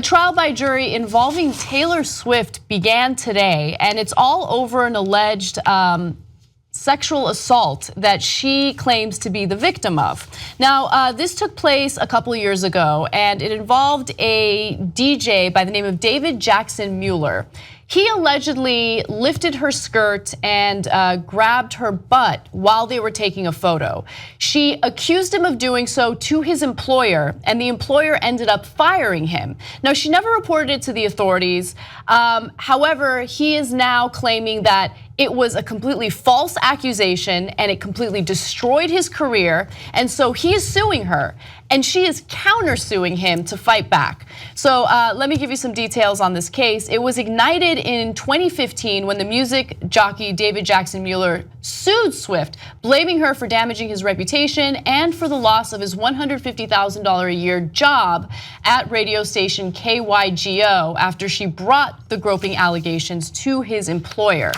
A trial by jury involving Taylor Swift began today, and it's all over an alleged sexual assault that she claims to be the victim of. Now, this took place a couple of years ago, and it involved a DJ by the name of David Jackson Mueller. He allegedly lifted her skirt and grabbed her butt while they were taking a photo. She accused him of doing so to his employer, and the employer ended up firing him. Now, she never reported it to the authorities. However, he is now claiming that it was a completely false accusation and it completely destroyed his career. And so he is suing her, and she is countersuing him to fight back. So let me give you some details on this case. It was ignited in 2015 when the music jockey David Jackson Mueller sued Swift, blaming her for damaging his reputation and for the loss of his $150,000 a year job at radio station KYGO after she brought the groping allegations to his employer.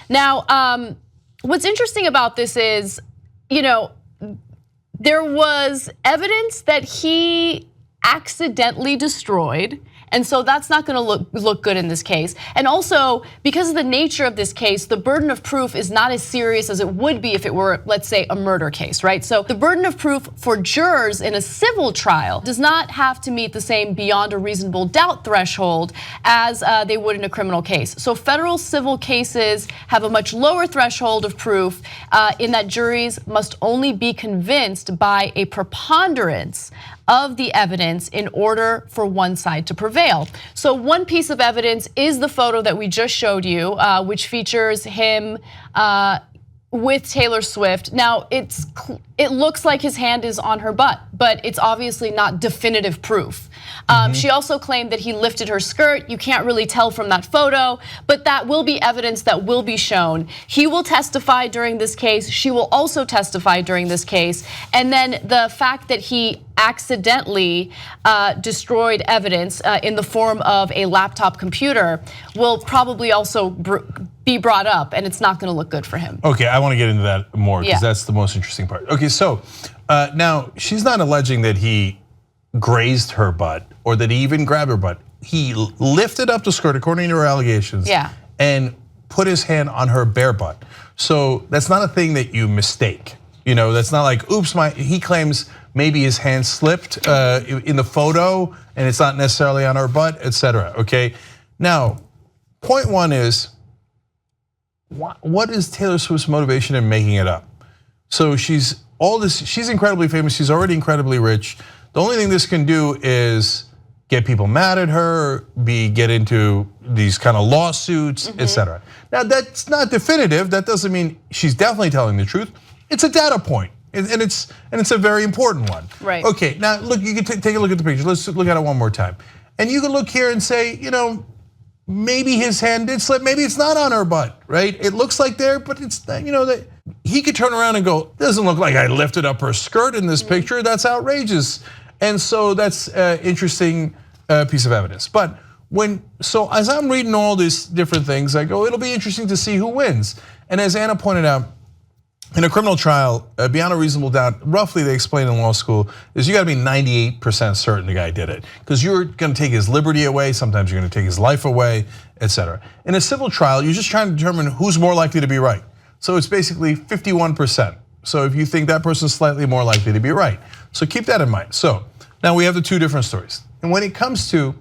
Now, what's interesting about this is, there was evidence that he accidentally destroyed, and so that's not gonna look good in this case. And also, because of the nature of this case, the burden of proof is not as serious as it would be if it were, let's say, a murder case, right? So the burden of proof for jurors in a civil trial does not have to meet the same beyond a reasonable doubt threshold as they would in a criminal case. So federal civil cases have a much lower threshold of proof in that juries must only be convinced by a preponderance of the evidence in order for one side to prevail. So one piece of evidence is the photo that we just showed you, which features him with Taylor Swift. Now, it looks like his hand is on her butt, but it's obviously not definitive proof. She also claimed that he lifted her skirt. You can't really tell from that photo, but that will be evidence that will be shown. He will testify during this case. She will also testify during this case. And then the fact that he accidentally destroyed evidence in the form of a laptop computer will probably also be brought up, and it's not gonna look good for him. Okay, I wanna get into that more because that's the most interesting part. Okay, so now she's not alleging that he grazed her butt or that he even grabbed her butt. He lifted up the skirt according to her allegations and put his hand on her bare butt. So that's not a thing that you mistake. That's not like, oops, he claims maybe his hand slipped in the photo and it's not necessarily on her butt, etc. Okay, now point one is, what is Taylor Swift's motivation in making it up? So she's incredibly famous, she's already incredibly rich. The only thing this can do is get people mad at her, get into these kind of lawsuits, etc. Now that's not definitive, that doesn't mean she's definitely telling the truth. It's a data point, and it's a very important one. Right. Okay, now look, you can take a look at the picture. Let's look at it one more time. And you can look here and say, maybe his hand did slip, maybe it's not on her butt, right? It looks like there, but it's, that he could turn around and go, doesn't look like I lifted up her skirt in this picture, that's outrageous. And so that's an interesting piece of evidence. But so as I'm reading all these different things, I go, it'll be interesting to see who wins. And as Anna pointed out, in a criminal trial, beyond a reasonable doubt, roughly they explain in law school, is you gotta be 98% certain the guy did it. Because you're gonna take his liberty away, sometimes you're gonna take his life away, etc. In a civil trial, you're just trying to determine who's more likely to be right. So it's basically 51%. So if you think that person's slightly more likely to be right. So keep that in mind. So now we have the two different stories. And when it comes to,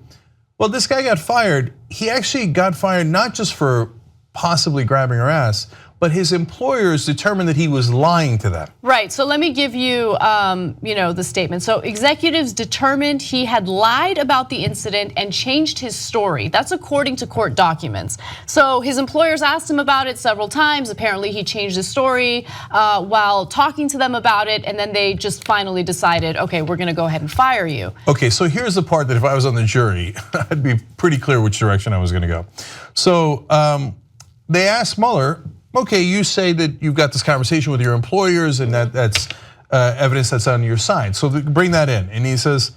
well, this guy got fired, he actually got fired not just for possibly grabbing her ass, but his employers determined that he was lying to them. Right, so let me give you the statement. So executives determined he had lied about the incident and changed his story. That's according to court documents. So his employers asked him about it several times. Apparently he changed his story while talking to them about it, and then they just finally decided, okay, we're gonna go ahead and fire you. Okay, so here's the part that if I was on the jury, I'd be pretty clear which direction I was gonna go. So they asked Mueller, okay, you say that you've got this conversation with your employers and that's evidence that's on your side. So bring that in. And he says,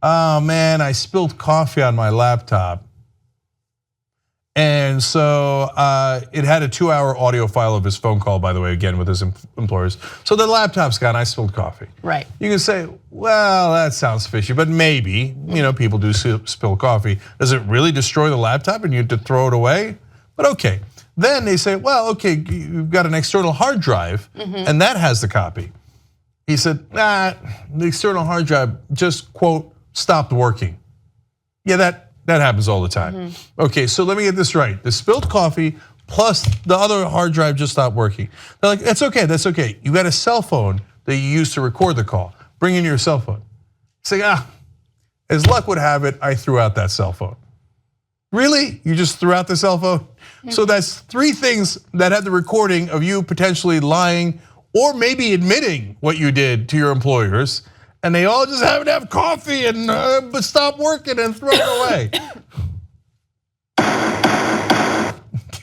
oh man, I spilled coffee on my laptop. And so it had a 2-hour audio file of his phone call, by the way, again with his employers. So the laptop's gone, I spilled coffee. Right. You can say, well, that sounds fishy, but maybe, people do spill coffee. Does it really destroy the laptop and you have to throw it away? But okay. Then they say, well, okay, you've got an external hard drive and that has the copy. He said, nah, the external hard drive just, quote, stopped working. Yeah, that happens all the time. Okay, so let me get this right. The spilled coffee plus the other hard drive just stopped working. They're like, that's okay. You got a cell phone that you use to record the call. Bring in your cell phone. Say, as luck would have it, I threw out that cell phone. Really? You just threw out the cell phone? So that's 3 things that had the recording of you potentially lying or maybe admitting what you did to your employers. And they all just happen to have coffee and but stop working and throw it away.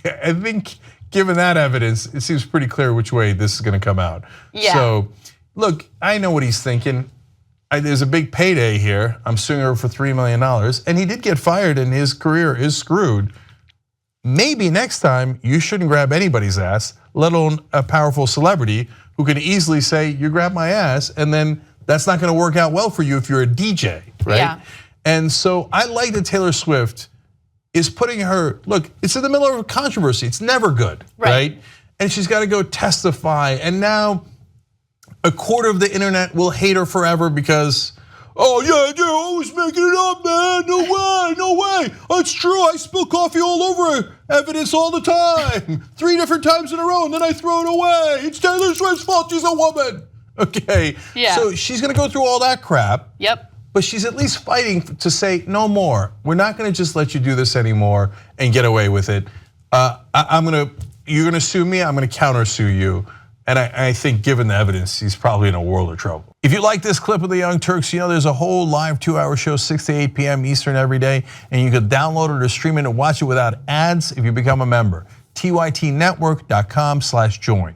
I think given that evidence, it seems pretty clear which way this is gonna come out. Yeah. So look, I know what he's thinking. There's a big payday here. I'm suing her for $3 million. And he did get fired and his career is screwed. Maybe next time you shouldn't grab anybody's ass, let alone a powerful celebrity who can easily say, you grabbed my ass, and then that's not gonna work out well for you if you're a DJ, right? Yeah. And so I like that Taylor Swift is putting her, look, it's in the middle of a controversy. It's never good, right? And she's gotta go testify. And now a quarter of the internet will hate her forever because, oh yeah, they're always making it up, man. No way. It's true, I spill coffee all over evidence all the time. 3 different times in a row and then I throw it away. It's Taylor Swift's fault, she's a woman. Okay, so she's gonna go through all that crap. Yep. But she's at least fighting to say no more. We're not gonna just let you do this anymore and get away with it. You're gonna sue me, I'm gonna countersue you. And I think given the evidence, he's probably in a world of trouble. If you like this clip of the Young Turks, there's a whole live 2-hour show, 6 to 8 p.m. Eastern every day. And you can download it or stream it and watch it without ads if you become a member. tytnetwork.com/join.